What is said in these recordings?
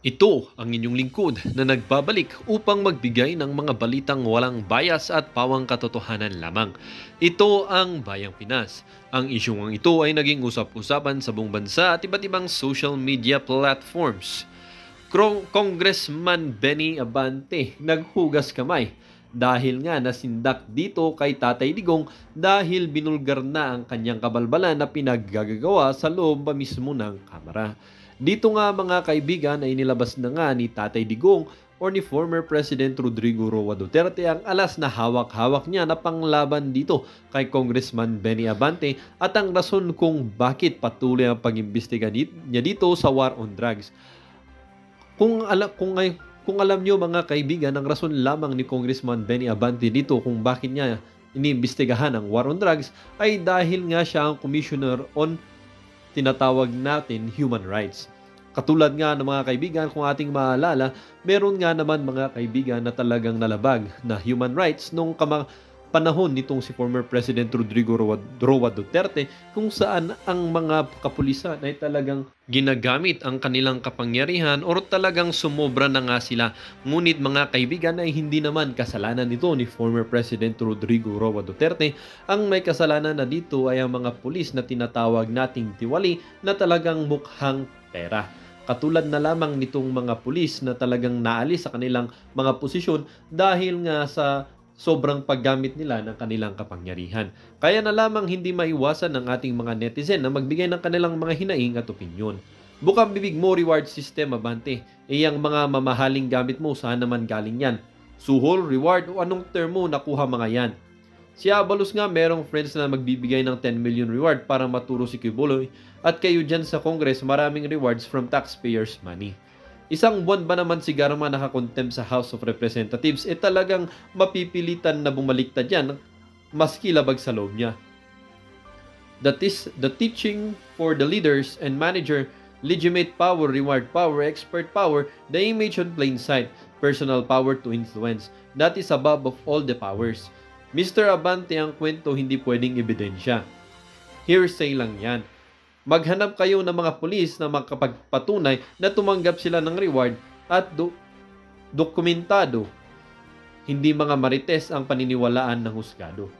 Ito ang inyong lingkod na nagbabalik upang magbigay ng mga balitang walang bias at pawang katotohanan lamang. Ito ang Bayang Pinas. Ang isyong ito ay naging usap-usapan sa buong bansa at iba't ibang social media platforms. Congressman Benny Abante naghugas kamay dahil nga nasindak dito kay Tatay Digong dahil binulgar na ang kanyang kabalbalan na pinaggagawa sa loob pa mismo ng Kamara. Dito nga mga kaibigan ay nilabas na nga ni Tatay Digong or ni former President Rodrigo Roa Duterte ang alas na hawak-hawak niya na panglaban dito kay Congressman Benny Abante at ang rason kung bakit patuloy ang pag-imbestiga niya dito sa war on drugs. Kung alam nyo mga kaibigan, ang rason lamang ni Congressman Benny Abante dito kung bakit niya iniimbestigahan ang war on drugs ay dahil nga siya ang commissioner on tinatawag natin human rights. Katulad nga ng mga kaibigan, kung ating maalala, meron nga naman mga kaibigan na talagang nalabag na human rights nung panahon nitong si former President Rodrigo Roa Duterte, kung saan ang mga kapulisan ay talagang ginagamit ang kanilang kapangyarihan o talagang sumobra na nga sila. Ngunit mga kaibigan ay hindi naman kasalanan nito ni former President Rodrigo Roa Duterte. Ang may kasalanan na dito ay ang mga pulis na tinatawag nating tiwali na talagang mukhang pera. Katulad na lamang nitong mga pulis na talagang naalis sa kanilang mga posisyon dahil nga sa sobrang paggamit nila ng kanilang kapangyarihan. Kaya na lamang hindi maiwasan ng ating mga netizen na magbigay ng kanilang mga hinaing at opinyon. Bukang bibig mo reward system, Abante. Iyang mga mamahaling gamit mo, saan naman galing yan? Suhol, reward o anong term mo nakuha mga yan? Si Abalos nga merong friends na magbibigay ng 10 million reward para maturo si Kibuloy at kayo dyan sa Congress maraming rewards from taxpayers' money. Isang buwan ba naman si Garma nakakontempt sa House of Representatives, talagang mapipilitan na bumaliktad yan, maski labag sa loob niya. The teaching for the leaders and manager, legitimate power, reward power, expert power, the image on plain sight, personal power to influence. That is above of all the powers. Mr. Abante, ang kwento hindi pwedeng ebidensya. Hearsay lang yan. Maghanap kayo ng mga pulis na makapagpatunay na tumanggap sila ng reward at dokumentado. Hindi mga marites ang paniniwalaan ng husgado.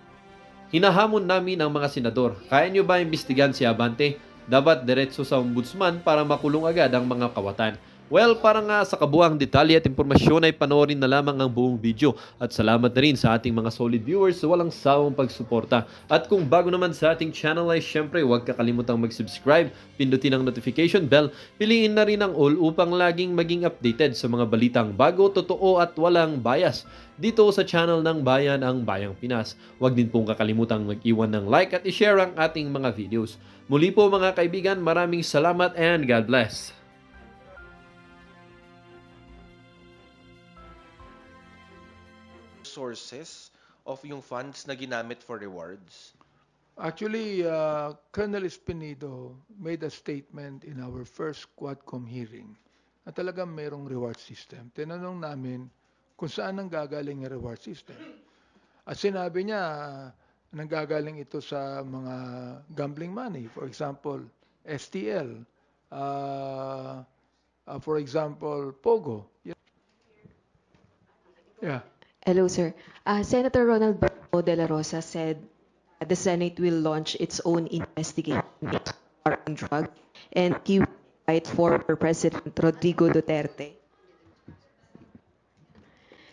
Hinahamon namin ang mga senador. Kaya nyo ba imbestigan si Abante? Dapat diretso sa ombudsman para makulong agad ang mga kawatan. Well, para nga sa kabuang detalye at impormasyon ay panoorin na lamang ang buong video. At salamat na rin sa ating mga solid viewers sa walang sawang pagsuporta. At kung bago naman sa ating channel ay syempre huwag kakalimutang mag-subscribe, pindutin ang notification bell, piliin na rin ang all upang laging maging updated sa mga balitang bago, totoo at walang bias. Dito sa channel ng Bayan ang Bayang Pinas. Huwag din pong kakalimutang mag-iwan ng like at i-share ang ating mga videos. Muli po mga kaibigan, maraming salamat and God bless. Sources of yung funds na ginamit for rewards? Actually, Colonel Espinido made a statement in our first Quadcom hearing na talagang mayroong reward system. Tinanong namin kung saan ang gagaling yung reward system. At sinabi niya, nanggagaling ito sa mga gambling money. For example, STL. For example, Pogo. Yeah. Hello, sir. Senator Ronald Bato de la Rosa said the Senate will launch its own investigation into war on drugs, and he will invite former President Rodrigo Duterte.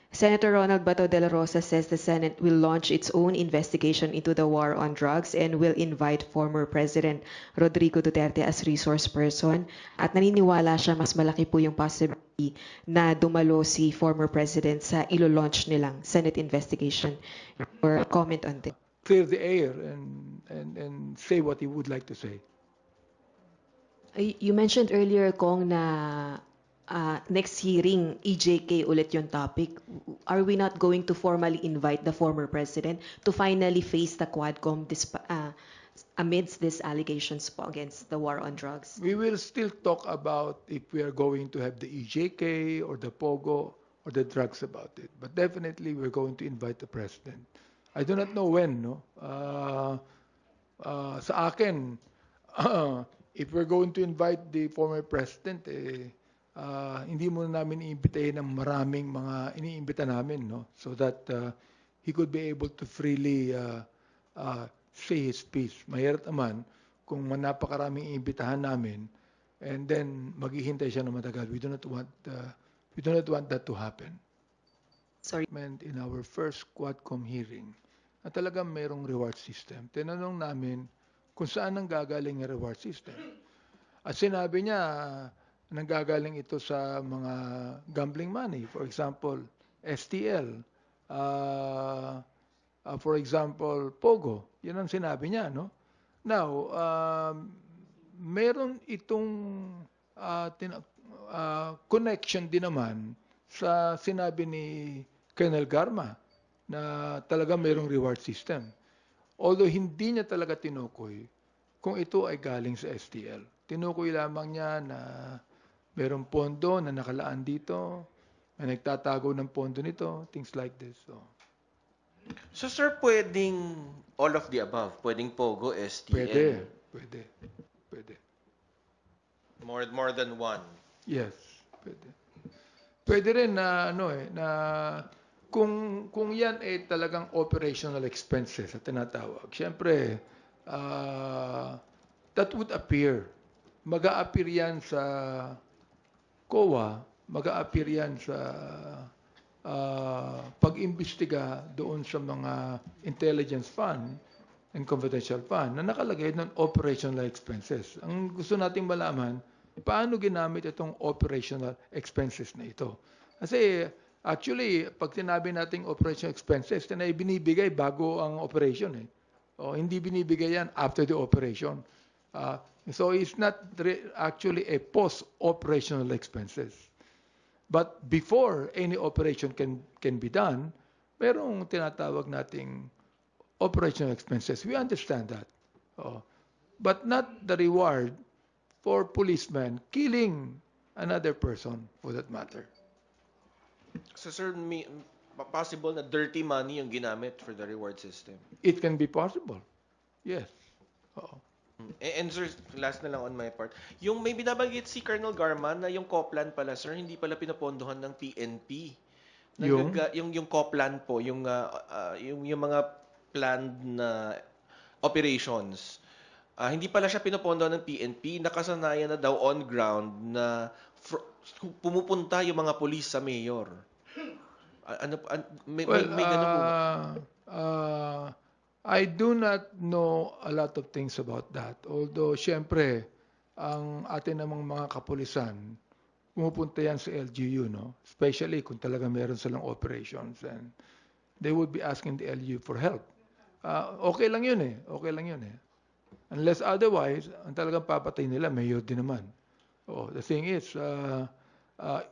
Senator Ronald Bato de la Rosa says the Senate will launch its own investigation into the war on drugs and will invite former President Rodrigo Duterte as resource person. At naniniwala siya mas malaki po yung possibility na dumalo si former President sa ilo-launch nilang Senate investigation. Or comment on this. Clear the air and say what he would like to say. You mentioned earlier, Kong, na next hearing, EJK ulit yung topic. Are we not going to formally invite the former president to finally face the Quadcom amidst these allegations against the war on drugs? We will still talk about if we are going to have the EJK or the POGO or the drugs about it. But definitely we're going to invite the president. I do not know when, no? Sa akin, if we're going to invite the former president, hindi muna namin iimbitahin ng maraming mga iniimbita namin, no? So that he could be able to freely say his piece. Mahirap naman kung napakaraming iimbitahan namin and then maghihintay siya ng matagal. We do not want that to happen. Sorry. In our first Quadcom hearing, na talagang mayroong reward system. Tinanong namin kung saan ang gagaling ang reward system. At sinabi niya, nanggagaling ito sa mga gambling money. For example, STL. For example, Pogo. Yan ang sinabi niya, no? Now, meron itong connection din naman sa sinabi ni Colonel Garma na talaga mayroong reward system. Although hindi niya talaga tinukoy kung ito ay galing sa STL. Tinukoy lamang niya na mayroong pondo na nakalaan dito, na nagtatago ng pondo nito, things like this. So sir, pwedeng all of the above. Pwedeng Pogo, STL. Pwede. More than one. Yes, pwede. Pwede rin na na kung yan ay talagang operational expenses at tinatawag. Siyempre, that would appear. Mag-a-appear yan sa COA, mag-a-appear yan sa pag-imbestiga doon sa mga intelligence fund and confidential fund na nakalagay ng operational expenses. Ang gusto nating malaman, paano ginamit itong operational expenses na ito? Kasi actually, pag sinabi nating operational expenses, na binibigay bago ang operation. Hindi binibigay yan after the operation. So it's not actually a post-operational expenses. But before any operation can be done, merong tinatawag nating operational expenses. We understand that. But not the reward for policemen killing another person for that matter. So sir, possible na dirty money yung ginamit for the reward system? It can be possible. Yes. And sir, last na lang on my part. Yung may binabanggit si Colonel Garma na yung Coplan pala, sir, hindi pala pinapondohan ng PNP. Yung Coplan po, yung mga planned na operations. Hindi pala siya pinapondohan ng PNP. Nakasanayan na daw on ground na pumupunta yung mga police sa mayor. May ganun po ba? I do not know a lot of things about that. Although, syempre, ang atin namang mga kapulisan, pumupunta yan sa LGU, no? Especially kung talaga meron silang operations. And they would be asking the LGU for help. Okay lang yun eh. Okay lang yun eh. Unless otherwise, ang talagang papatay nila, mayor din naman. The thing is,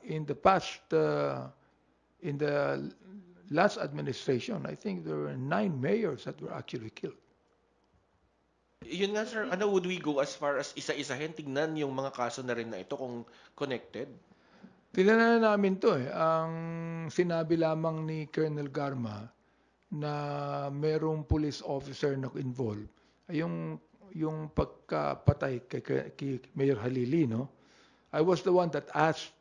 in the past, in the last administration, I think there were 9 mayors that were actually killed. Yun nga sir, would we go as far as isa-isahin, tignan yung mga kaso na rin na ito kung connected? Tignan na namin to eh. Ang sinabi lamang ni Colonel Garma na merong police officer na involved ay yung pagkapatay kay Mayor Halili, no? I was the one that asked,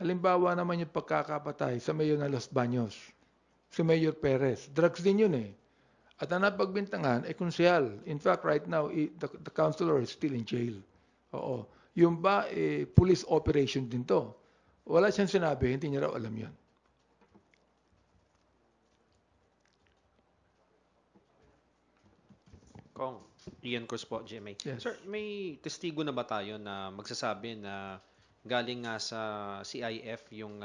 halimbawa naman yung pagkakapatay sa Mayor ng Los Baños, si Mayor Perez. Drugs din yun eh. At ang napagbintangan ay konsehal. In fact, right now, the councilor is still in jail. Yung ba, police operation din to. Wala siyang sinabi, hindi niya raw alam yun. Kong, Ian Cruz po, GMA. Yes. Sir, may testigo na ba tayo na magsasabi na galing nga sa CIF yung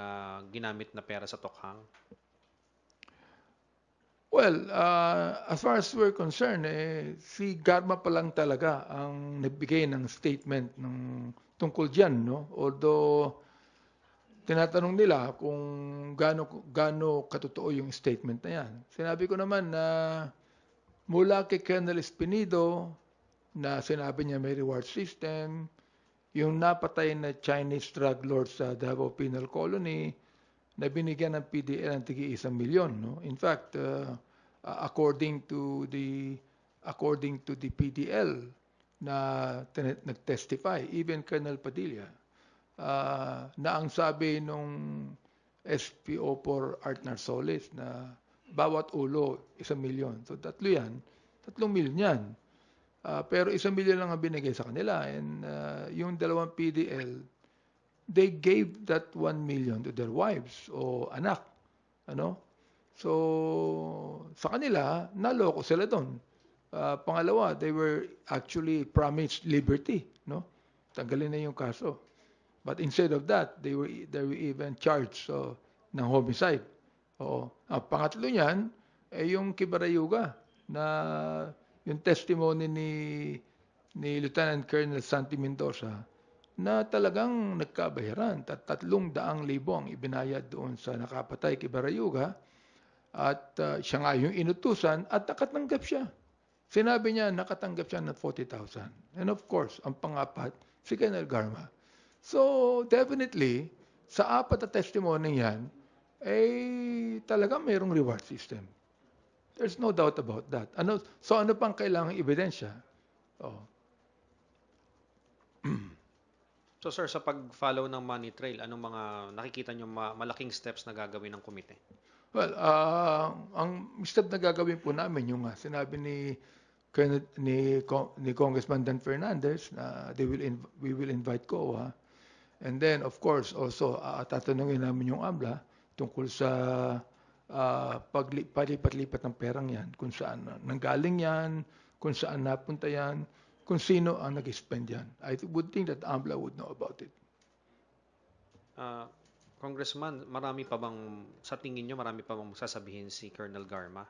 ginamit na pera sa Tokhang? Well, as far as we're concerned, si Garma pa lang talaga ang nagbigay ng statement tungkol dyan, no? Although, tinatanong nila kung gaano katotoo yung statement na yan. Sinabi ko naman na mula kay Colonel Espinido na sinabi niya may reward system, yung napatay na Chinese drug lord sa Davao Penal Colony na binigyan ng PDL ng tigi 1 milyon, no? In fact, according to the PDL na nag-testify, even Colonel Padilla, na ang sabi nung SPO4 Art Narsoles na bawat ulo 1,000,000. So tatlo yan, 3,000,000 yan. Pero 1,000,000 lang ang binigay sa kanila. And yung dalawang PDL, they gave that 1,000,000 to their wives o anak. Ano? So, sa kanila, naloko sila doon. Pangalawa, they were actually promised liberty. No? Tanggalin na yung kaso. But instead of that, they were even charged ng homicide. Oo. Pangatlo niyan, yung Kibarayuga na yung testimony ni Lieutenant Colonel Santi Mendoza na talagang nagkabayaran. 300,000 ang ibinayad doon sa nakapatay Kibarayuga at siya nga yung inutusan at nakatanggap siya. Sinabi niya nakatanggap siya ng 40,000. And of course, ang pangapat, si Colonel Garma. So, definitely, sa apat na testimony yan, talagang mayroong reward system. There's no doubt about that. Ano pang kailangang ebidensya? Oh. So sir, sa pag-follow ng money trail, anong mga nakikita nyo malaking steps na gagawin ng komite? Well, ang step na gagawin po namin yung sinabi ni Congressman Dan Fernandez na we will invite COA. And then, of course, also, tatanungin namin yung AMLA tungkol sa palipat-lipat ng perang yan, kung saan nanggaling yan, kung saan napunta yan, kung sino ang nag-spend yan. I would think that AMLA would know about it. Congressman, sa tingin nyo, marami pa bang sasabihin si Colonel Garma?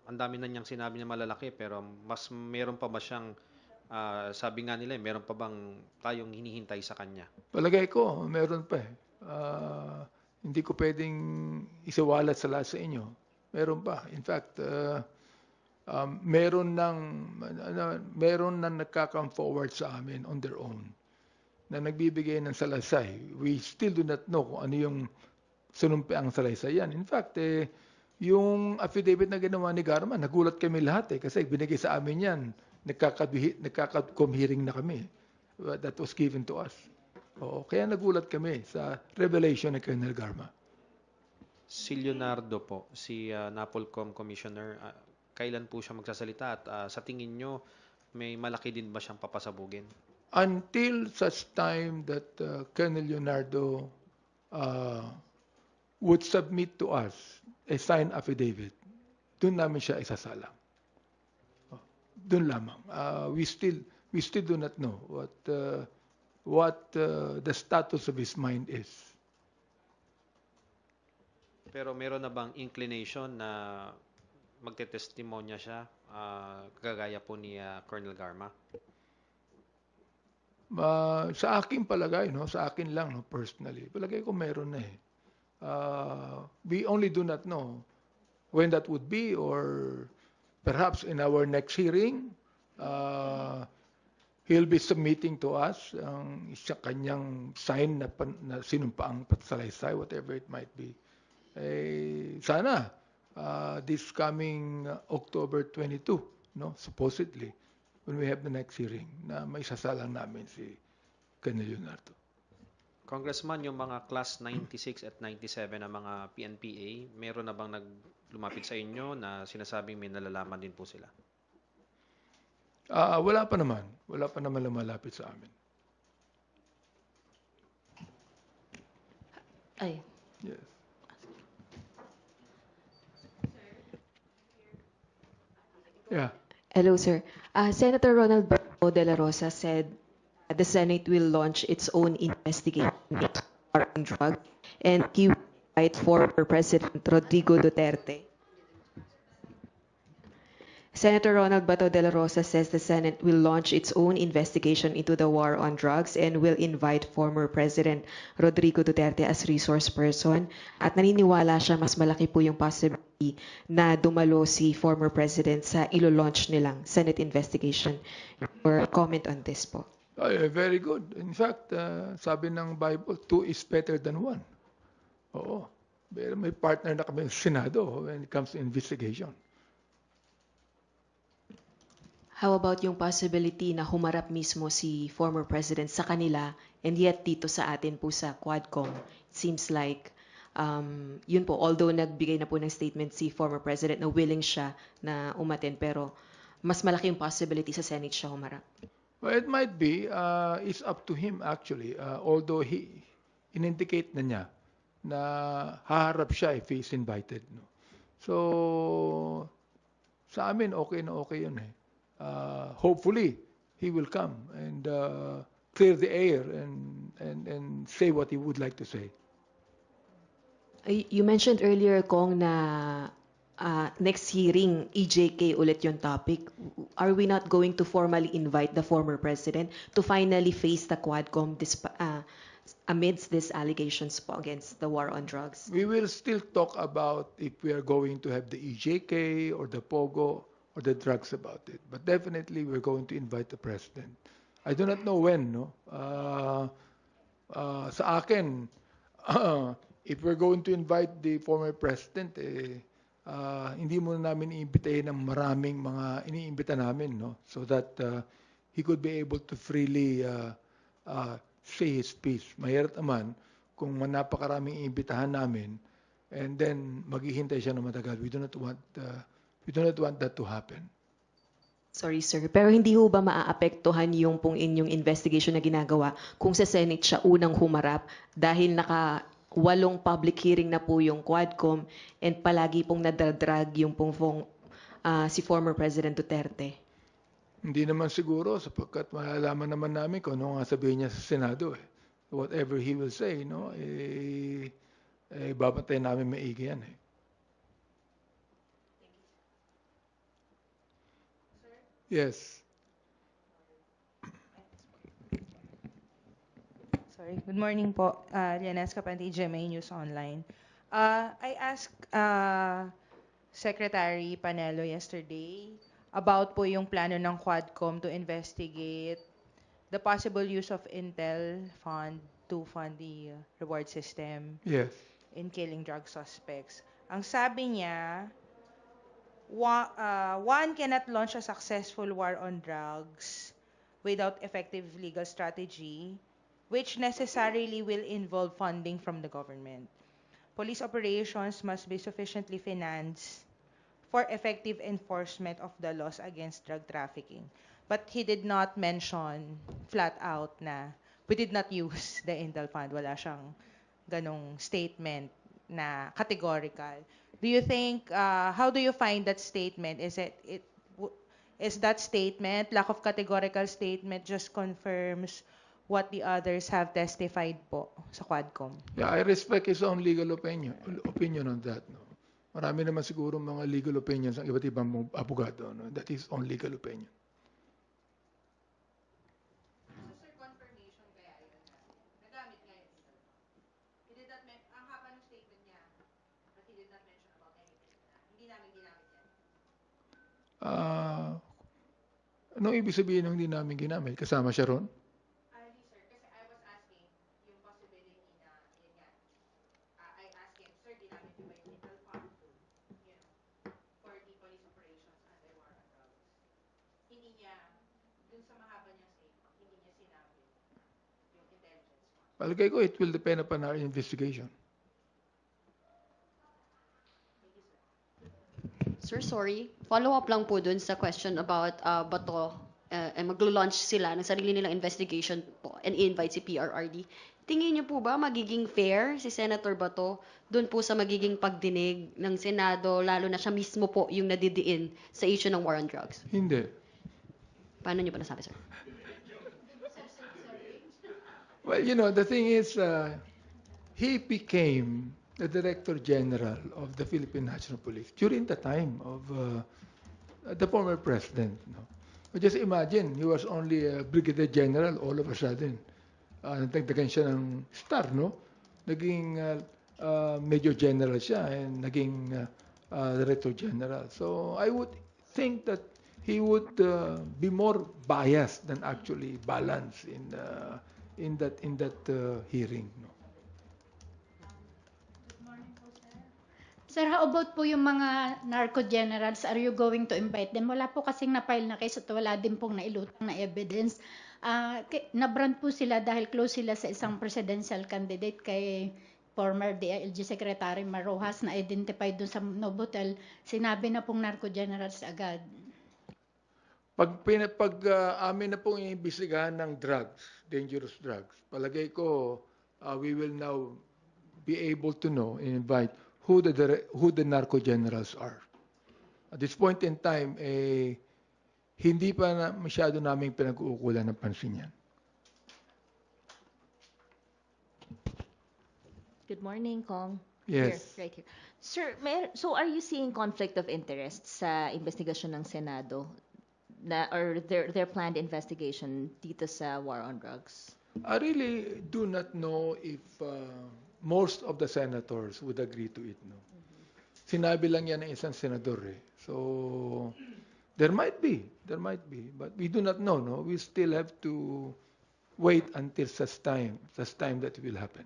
Ang dami na niyang sinabi niya malalaki, pero meron pa ba siyang sabi nga nila, meron pa bang tayong hinihintay sa kanya? Palagay ko, meron pa hindi ko pwedeng isawalat sa lahat sa inyo. Meron pa. In fact, meron nang nagka-come forward sa amin on their own na nagbibigay ng salaysay. We still do not know kung ano yung sinumpiang salaysay yan. In fact, yung affidavit na ginawa ni Garma, nagulat kami lahat kasi binigay sa amin yan. Nagkaka-com hearing na kami. That was given to us. Kaya nagulat kami sa revelation ni Colonel Garma. Si Leonardo po, si NAPOLCOM Commissioner, kailan po siya magsasalita at sa tingin nyo, may malaki din ba siyang papasabugin? Until such time that Colonel Leonardo would submit to us a signed affidavit, doon namin siya isasalang. Doon lamang. We still do not know what the status of his mind is. Pero meron na bang inclination na magte-testimonya siya kagaya po ni Colonel Garma? Sa akin palagay, sa akin lang personally, palagay ko meron na we only do not know when that would be, or perhaps in our next hearing, he'll be submitting to us ang kanyang sign na sinumpaang pagsalaysay, whatever it might be. Sana this coming October 22, supposedly, when we have the next hearing, na may sasalang namin si Colonel Leonardo. Congressman, yung mga class 96 at 97 na mga PNPA, meron na bang lumapit sa inyo na sinasabing may nalalaman din po sila? Wala pa naman. Wala pa naman lumalapit sa amin. Ay. Yes. Yeah. Hello, sir. Senator Ronald Bato de la Rosa said the Senate will launch its own investigation into war on drugs, and he will invite former President Rodrigo Duterte. Senator Ronald Bato de la Rosa says the Senate will launch its own investigation into the war on drugs and will invite former President Rodrigo Duterte as resource person, at naniniwala siya mas malaki po yung possibility na dumalo si former President sa ilo-launch nilang Senate investigation. Or comment on this po. Very good. In fact, sabi ng Bible, 2 is better than 1. Oo. May partner na kami sa Senado when it comes to investigation. How about yung possibility na humarap mismo si former president sa kanila and yet dito sa atin po sa Quadcom? It seems like yun po, although nagbigay na po ng statement si former president na willing siya na umaten, pero mas malaki yung possibility sa Senate siya humarap. Well, it might be. It's up to him actually. Although he in-indicate na niya na haharap siya if he's invited. No? So, sa amin, okay na okay yun eh. Hopefully, he will come and clear the air and say what he would like to say. You mentioned earlier, Kong, na next hearing, EJK ulit yung topic. Are we not going to formally invite the former president to finally face the Quadcom amidst these allegations po against the war on drugs? We will still talk about if we are going to have the EJK or the POGO or the drugs about it. But definitely we're going to invite the president. I do not know when, no? Sa akin, if we're going to invite the former president, hindi muna namin iimbitahin ng maraming mga iniimbita namin, no? So that he could be able to freely say his piece. Mahirap naman kung napakaraming iimbitahan namin and then maghihintay siya na matagal. We do not want that to happen. Sorry, sir. Pero hindi ho ba maaapektuhan yung pong inyong investigation na ginagawa kung sa Senate siya unang humarap dahil naka-8 public hearing na po yung Quadcom and palagi pong nadadrag yung pong si former President Duterte? Hindi naman siguro sapagkat malalaman naman namin kung ano nga sabihin niya sa Senado. Eh. Whatever he will say, no, babantayan namin maigi yan. Eh. Yes. Sorry. Good morning po. Lianes Capante, GMA News Online. I asked Secretary Panelo yesterday about po yung plano ng Quadcom to investigate the possible use of Intel fund to fund the reward system Yes. in killing drug suspects. Ang sabi niya, one cannot launch a successful war on drugs without effective legal strategy, which necessarily will involve funding from the government. Police operations must be sufficiently financed for effective enforcement of the laws against drug trafficking. But he did not mention flat out na we did not use the Intel Fund. Wala siyang ganong statement na categorical. Do you think, how do you find that statement? Is that statement, lack of categorical statement, just confirms what the others have testified po sa Quadcom? Yeah, I respect his own legal opinion on that. No? Marami naman siguro mga legal opinions ng iba't ibang abogado. No? That is own legal opinion. Sir, confirmation kaya yun na nagamit nga yung Intel Fund. He did not ang haba ng statement niya, but he did not mention about anything na hindi namin ginamit yan. Anong ibig sabihin ng hindi namin ginamit? Kasama siya ron? Hindi sir, kasi I was asking yung possibility na yun nga. I asked him, sir, ginamit niyo ba yung Intel Fund to, for the police operations under war on drugs? Hindi niya, dun sa mahaba niyang statement, hindi niya sinabi yung intelligence fund. Palagay ko, it will depend upon our investigation. Sir, sorry. Follow-up lang po dun sa question about Bato. Maglo-launch sila ng sarili nilang investigation po and invite si PRRD. Tingin niyo po ba magiging fair si Senator Bato dun po sa magiging pagdinig ng Senado, lalo na siya mismo po yung nadidiin sa issue ng war on drugs? Hindi. Paano niyo pa nasabi, sir? Well, the thing is, he became the Director General of the Philippine National Police during the time of the former president. No? But just imagine, he was only a Brigadier General all of a sudden. Nagdagdagan siya ng star, no? Naging Major General siya and naging Director General. So I would think that he would be more biased than actually balanced in that hearing. No? Sir, how about po yung mga narco generals? Are you going to invite them? Wala po kasing na-file na case at wala din pong nailutang na evidence. Nabrand po sila dahil close sila sa isang presidential candidate kay former DILG Secretary Marojas na identified dun sa Novotel. Sinabi na pong narco generals agad. Pag amin na pong iimbestigahan ng drugs, dangerous drugs, palagay ko we will now be able to know and invite who the narco generals are. At this point in time, hindi pa masyado naming pinag-uukulan ng pansin yan. Good morning, Kong. Yes. Here, right here. Sir, so are you seeing conflict of interest sa investigasyon ng Senado or their planned investigation dito sa war on drugs? I really do not know if most of the senators would agree to it. No? Sinabi lang yan ng isang senador. So, there might be. But we do not know. No? We still have to wait until such time that it will happen.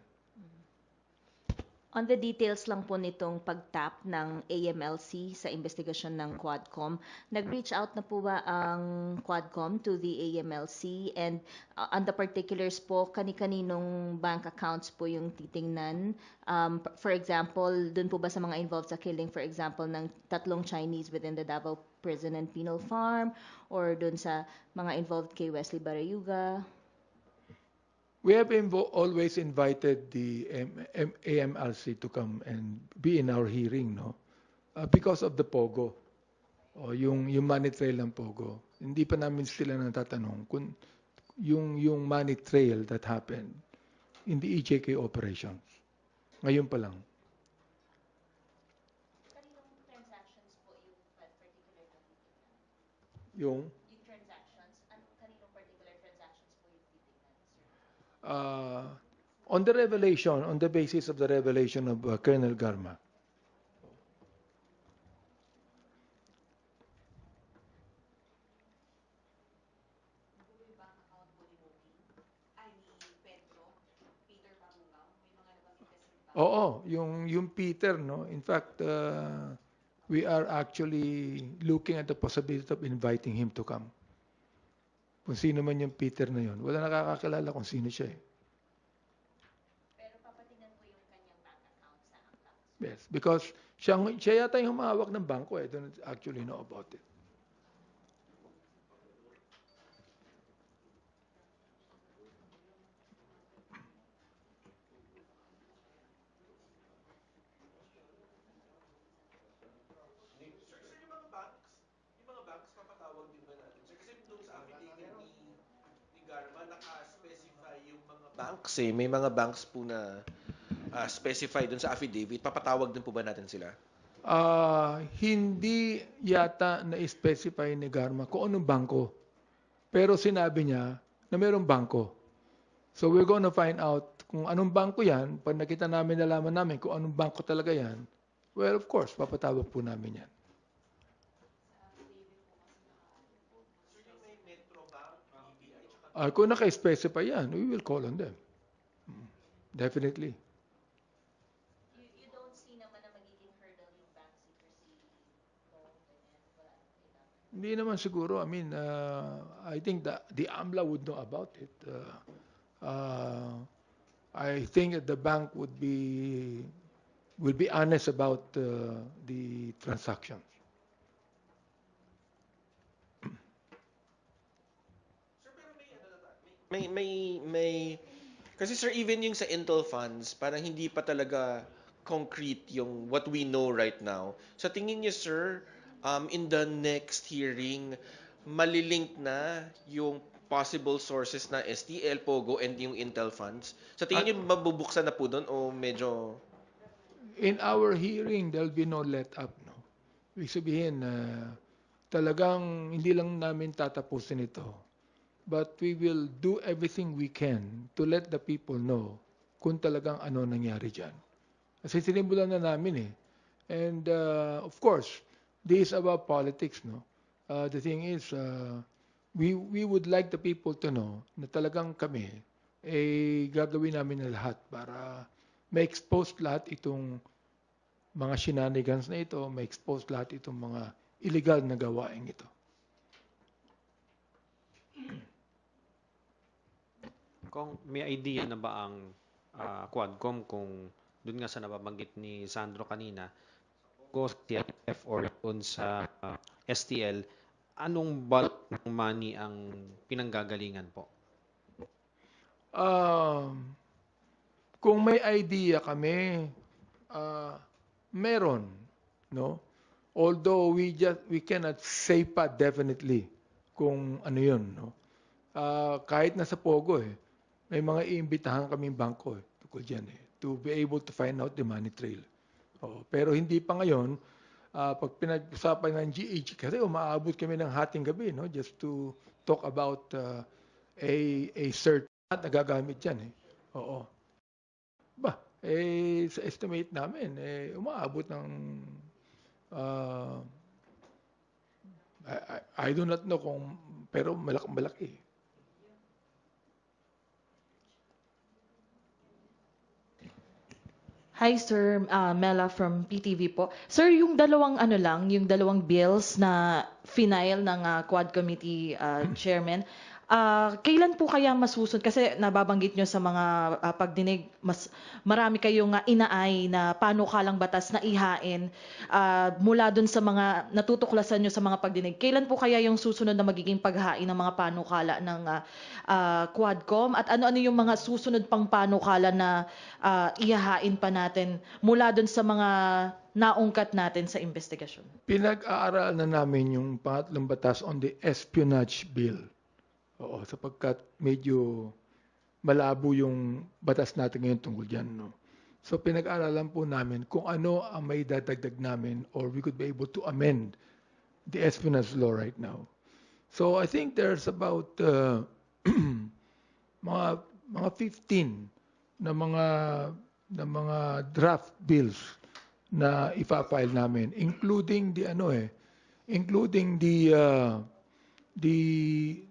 On the details lang po nitong pag-tap ng AMLC sa investigasyon ng Quadcom, nag-reach out na po ba ang Quadcom to the AMLC? And on the particulars po, kani-kaninong bank accounts po yung titingnan? For example, dun po ba sa mga involved sa killing, for example, ng 3 Chinese within the Davao Prison and Penal Farm? Or dun sa mga involved kay Wesley Barayuga? We have always invited the AMLC to come and be in our hearing, no? Because of the POGO, o yung money trail ng POGO. Hindi pa namin sila natatanong kung yung money trail that happened in the EJK operations. Ngayon pa lang. Kaninong transactions po yung particular na titingnan? Yung Transactions? Kaninong particular transactions po yung titingnan, sir? on the basis of the revelation of Colonel Garma. Oo, yung Peter, no? In fact, we are actually looking at the possibility of inviting him to come. Kung sino man yung Peter na yun. Wala nakakakilala kung sino siya eh. Pero papatingnan po yung kanyang bank account sa ACLAC. Yes, because siya yata yung humahawak ng bangko eh. I don't actually know about it. Yung mga banks, papatawag din ba natin? Sir, kasi doon sa affidavit ni Garma, naka-specify yung mga banks eh. May mga banks po na specify doon sa affidavit. Papatawag din po ba natin sila? Hindi yata na-specify ni Garma kung anong bangko. Pero sinabi niya na mayroong bangko. So we're gonna find out kung anong bangko yan. Pag nakita namin, nalaman namin kung anong bangko talaga yan, well, of course, papatawag po namin yan. Kung naka-specify yan, we will call on them. Definitely. You don't see naman na magiging hurdle yung bank secrecy law, ganyan, wala nang kailangan. Hindi naman siguro. I mean, I think that the AMLA would know about it. I think that the bank will be honest about the transactions. Sir, pero may kasi sir, even yung sa Intel funds, parang hindi pa talaga concrete yung what we know right now. Sa tingin niyo, sir, in the next hearing, malilink na yung possible sources na STL, POGO, and yung Intel funds? Sa tingin niyo, mabubuksan na po doon o medyo... In our hearing, there'll be no let-up. No? Ibig sabihin, talagang hindi lang namin tatapusin ito. But we will do everything we can to let the people know kung talagang ano nangyari dyan. Kasi sinimulan na namin eh. And of course, this is about politics. No? The thing is, we would like the people to know na talagang kami gagawin namin na lahat para ma-expose lahat itong mga shenanigans na ito, ma-expose lahat itong mga illegal na gawain ito. Kung may idea na ba ang Quadcom kung dun nga sa nababanggit ni Sandro kanina, go sa TFF or dun sa STL, anong bulk ng money ang pinanggagalingan po? Kung may idea kami, meron, no? Although we cannot say pa definitely kung ano 'yun, no? Kahit nasa Pogo may mga iimbitahan kaming bangko tungkol diyan to be able to find out the money trail. Pero hindi pa ngayon pag pinag-usapan ng GH kasi umaabot kami ng hating gabi, no, just to talk about a search at nagagamit diyan Oo. Sa estimate namin umaabot ng I do not know kung pero malaki. Hi Sir, Mela from PTV po. Sir, yung dalawang bills na final ng Quad Committee Chairman, kailan po kaya masusunod? Kasi nababanggit nyo sa mga pagdinig, marami kayong inaay na panukalang batas na ihain mula dun sa mga natutuklasan nyo sa mga pagdinig. Kailan po kaya yung susunod na magiging paghain ng mga panukala ng Quadcom? At ano-ano yung mga susunod pang panukala na ihahain pa natin mula dun sa mga naungkat natin sa investigasyon? Pinag-aaral na namin yung pangatlong batas on the espionage bill. Sapagkat medyo malabo yung batas natin ngayon tungkol dyan. No? So pinag-aralan po namin kung ano ang may dadagdag namin or we could be able to amend the espionage law right now. So I think there's about mga 15 na mga draft bills na ipa-file namin, including the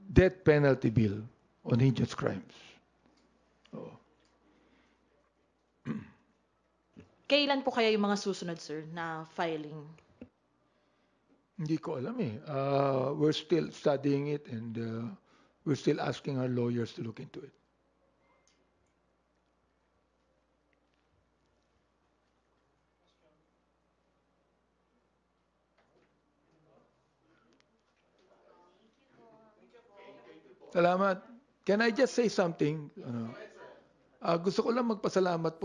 death penalty bill on heinous crimes. Kailan po kaya yung mga susunod, sir, na filing? Hindi ko alam we're still studying it and we're still asking our lawyers to look into it. Salamat. Can I just say something? Gusto ko lang magpasalamat po.